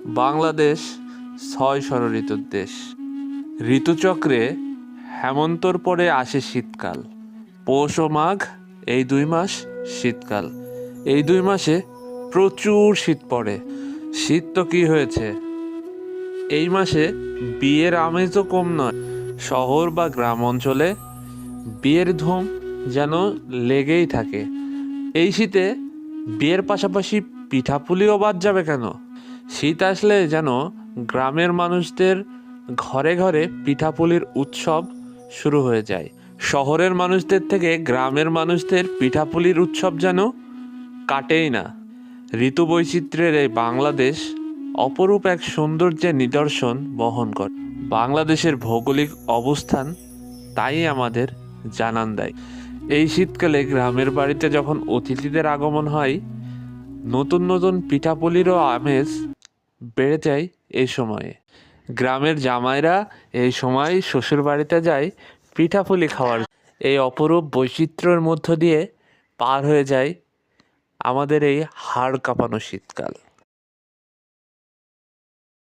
বাংলাদেশ ৬ ষড়ঋতুর দেশ। ঋতুচক্রে হেমন্তর পরে আসে শীতকাল। পৌষ ও মাঘ এই ২ মাস শীতকাল। এই ২ মাসে প্রচুর শীত পড়ে। শীত তো কি হয়েছে, এই মাসে বিয়ের আমেজও কম নয়। শহর বা গ্রাম অঞ্চলে বিয়ের ধুম যেন লেগেই থাকে। এই শীতে বিয়ের পাশাপাশি পিঠাপুলিও বাদ যাবে কেন? শীত আসলে যেন গ্রামের মানুষদের ঘরে ঘরে পিঠাপুলির উৎসব শুরু হয়ে যায়। শহরের মানুষদের থেকে গ্রামের মানুষদের পিঠাপুলির উৎসব যেন কাটেই না। ঋতু বৈচিত্র্যের এই বাংলাদেশ অপরূপ এক সৌন্দর্যের নিদর্শন বহন করে। বাংলাদেশের ভৌগোলিক অবস্থান তাই আমাদের জানান দেয়। এই শীতকালে গ্রামের বাড়িতে যখন অতিথিদের আগমন হয়, নতুন নতুন পিঠাপুলিরও আমেজ বেড়ে যায় এই সময়ে। গ্রামের জামাইরা এই সময় শ্বশুর বাড়িতে যায় পিঠাপুলি খাওয়ার। এই অপরূপ বৈচিত্র্যের মধ্য দিয়ে পার হয়ে যায় আমাদের এই হাড় কাঁপানো শীতকাল।